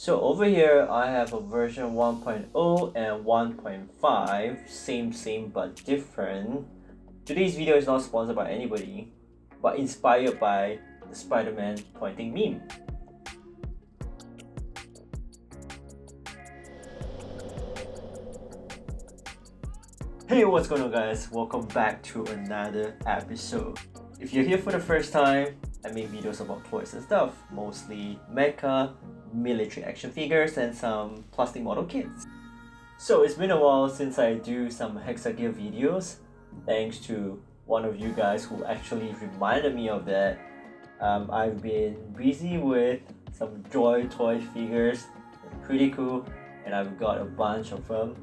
So over here I have a version 1.0 and 1.5, same but different. Today's video is not sponsored by anybody, but inspired by the Spider-Man pointing meme. Hey, what's going on guys? Welcome back to another episode. If you're here for the first time, I make videos about toys and stuff, mostly mecha, military action figures, and some plastic model kits. So it's been a while since I do some Hexa Gear videos, thanks to one of you guys who actually reminded me of that. I've been busy with some Joy toy figures, they're pretty cool, and I've got a bunch of them.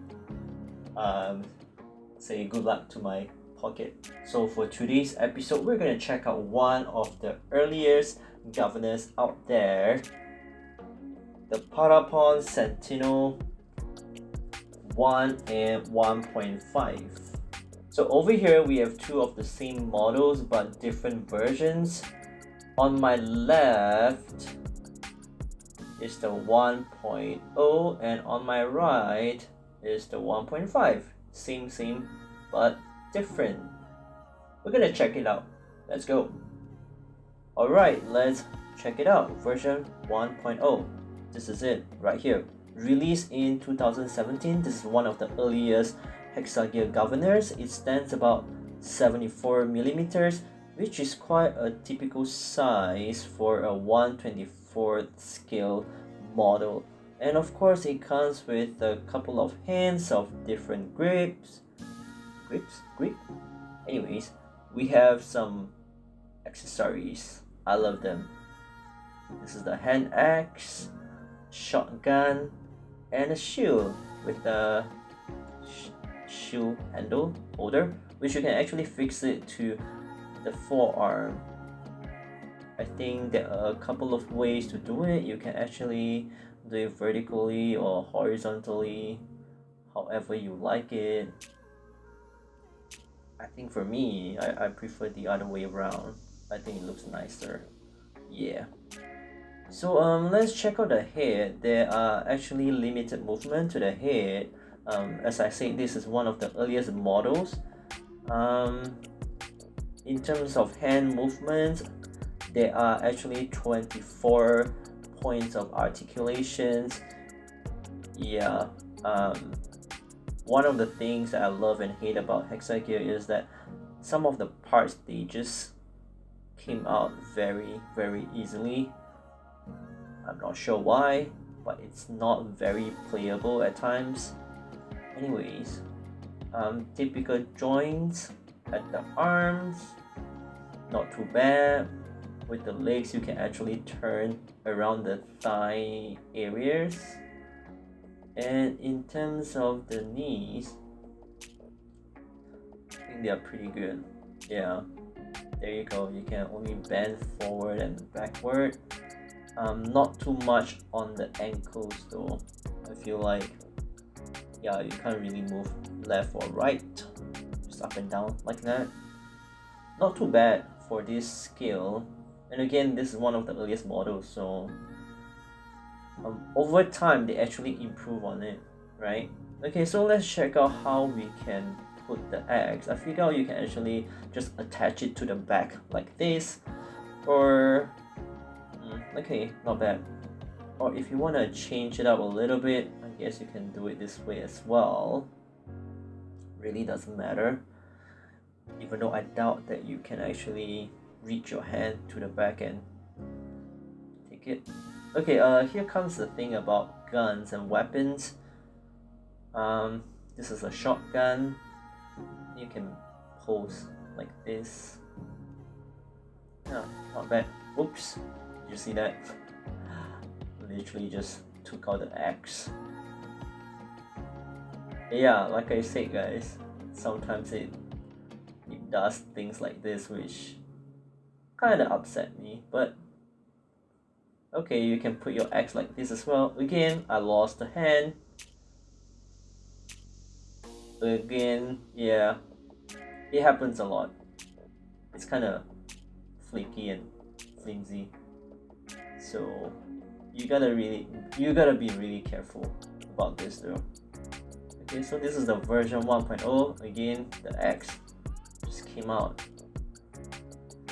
Say good luck to my pocket. So for today's episode, we're gonna check out one of the earliest governors out there, the Parapon Sentinel 1 and 1.5. So over here we have two of the same models but different versions. On my left is the 1.0 and on my right is the 1.5. Same but different. We're gonna check it out. Let's go. Alright, let's check it out. Version 1.0. This is it right here. Released in 2017. This is one of the earliest Hexa Gear governors. It stands about 74 millimeters, which is quite a typical size for a 1/24th scale model. And of course it comes with a couple of hands of different grips. Anyways, we have some accessories. I love them. This is the hand axe, shotgun, and a shield with a shield handle holder, which you can actually fix it to the forearm. I think there are a couple of ways to do it. You can actually do it vertically or horizontally, however you like it. I think for me, I prefer the other way around. I think it looks nicer. Yeah. So let's check out the head. There are actually limited movement to the head. As I said, this is one of the earliest models. In terms of hand movements, there are actually 24 points of articulations. Yeah. One of the things that I love and hate about Hexa Gear is that some of the parts, they just came out very easily. I'm not sure why, but it's not very playable at times. Anyways, typical joints at the arms, not too bad. With the legs, you can actually turn around the thigh areas. And in terms of the knees, I think they are pretty good. Yeah, there you go. You can only bend forward and backward. Not too much on the ankles though. I feel like, yeah, you can't really move left or right, just up and down like that. Not too bad for this scale. And again, this is one of the earliest models, so over time they actually improve on it, right? Okay, so let's check out how we can put the axe. I figure out you can actually just attach it to the back like this, or okay, not bad. Or if you want to change it up a little bit, I guess you can do it this way as well. Really doesn't matter, even though I doubt that you can actually reach your hand to the back and take it. Okay, here comes the thing about guns and weapons. This is a shotgun. You can pose like this. Yeah, not bad. Oops, did you see that? Literally just took out the axe. Yeah, like I said guys, sometimes it does things like this which kinda upset me, but okay, you can put your axe like this as well. Again, I lost the hand. Again, yeah, it happens a lot. It's kind of flaky and flimsy. So you gotta be really careful about this though. Okay, so this is the version 1.0. Again, the X just came out,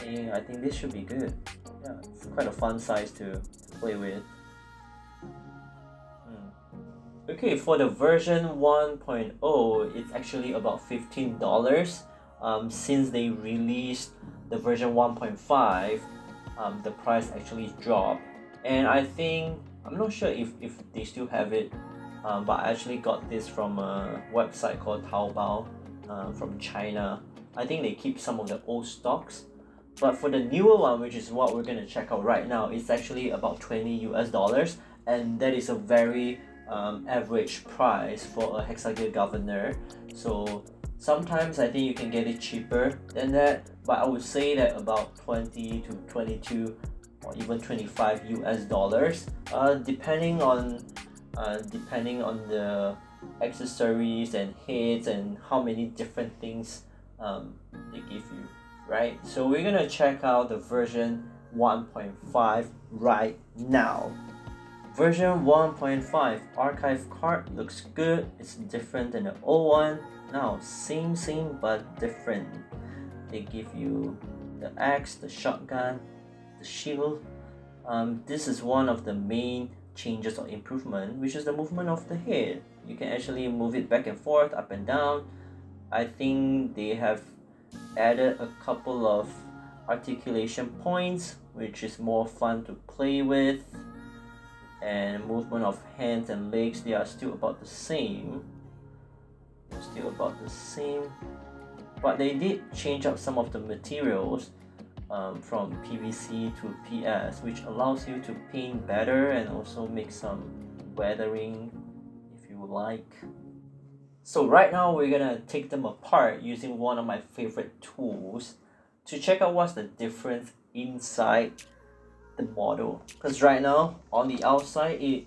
and I think this should be good. Yeah, it's quite a fun size to play with. Okay, for the version 1.0, it's actually about $15. Since they released the version 1.5, the price actually dropped, and I'm not sure if they still have it, but I actually got this from a website called Taobao from China. I think they keep some of the old stocks, but for the newer one, which is what we're gonna check out right now, it's actually about $20, and that is a very average price for a Hexa Gear governor. So sometimes I think you can get it cheaper than that, but I would say that about 20 to 22 or even $25, depending on the accessories and heads and how many different things they give you, right? So we're gonna check out the version 1.5 right now. Version 1.5 archive card looks good. It's different than the old one. Now same but different. They give you the axe, the shotgun, the shield. This is one of the main changes or improvement, which is the movement of the head. You can actually move it back and forth, up and down. I think they have added a couple of articulation points, which is more fun to play with. And movement of hands and legs, they are still about the same. But they did change up some of the materials from PVC to PS, which allows you to paint better and also make some weathering if you like. So right now we're gonna take them apart using one of my favorite tools to check out what's the difference inside the model, because right now on the outside it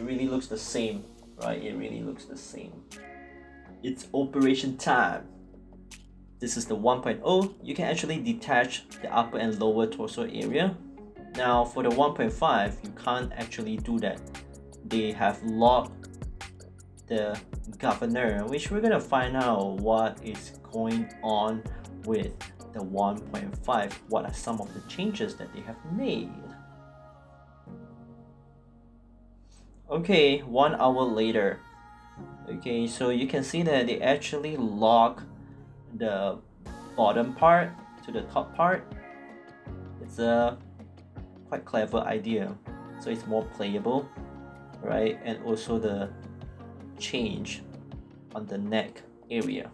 really looks the same, right? It really looks the same. It's operation time. This is the 1.0. You can actually detach the upper and lower torso area. Now for the 1.5, you can't actually do that. They have locked the governor, which we're gonna find out what is going on with the 1.5. What are some of the changes that they have made? Okay, 1 hour later. Okay, so you can see that they actually lock the bottom part to the top part. It's a quite clever idea, so it's more playable, right? And also the change on the neck area.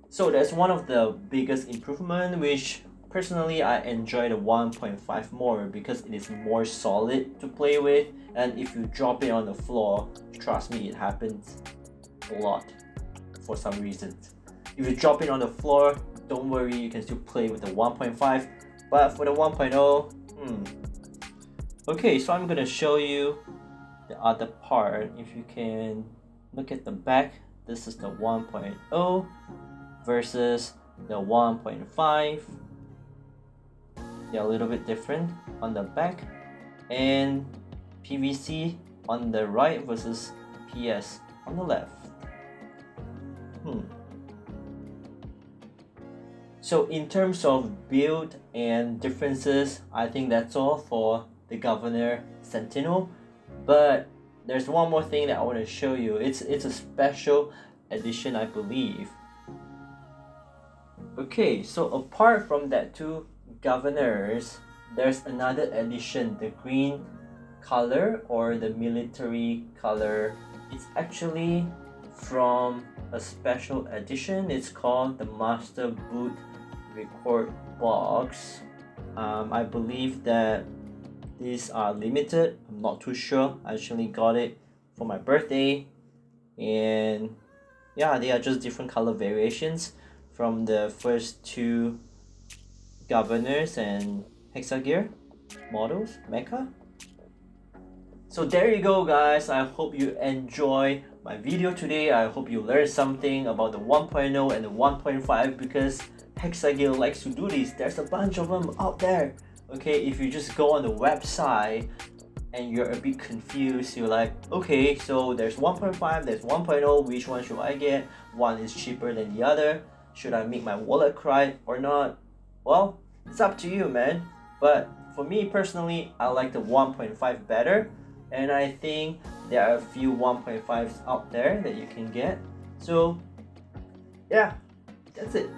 So that's one of the biggest improvement, which personally I enjoy the 1.5 more because it is more solid to play with, and if you drop it on the floor, trust me, it happens a lot for some reasons. If you drop it on the floor, don't worry, you can still play with the 1.5, but for the 1.0, Okay, so I'm gonna show you the other part. If you can look at the back, this is the 1.0 versus the 1.5. They're a little bit different on the back, and PVC on the right versus PS on the left. So in terms of build and differences, I think that's all for the Governor Sentinel. But there's one more thing that I want to show you. It's a special edition, I believe. Okay, so apart from that two governors, there's another edition, the green color or the military color. It's actually from a special edition. It's called the Master Boot Record Box. I believe that these are limited. I'm not too sure. I actually got it for my birthday, and yeah, they are just different color variations from the first two governors and Hexa Gear models, mecha. So there you go, guys. I hope you enjoy my video today. I hope you learned something about the 1.0 and the 1.5 because Hexa Gear likes to do this. There's a bunch of them out there. Okay, if you just go on the website and you're a bit confused. You're like, okay, so there's 1.5, there's 1.0, which one should I get? One is cheaper than the other. Should I make my wallet cry or not? Well, it's up to you, man. But for me personally, I like the 1.5 better, and I think there are a few 1.5s out there that you can get. So yeah, that's it.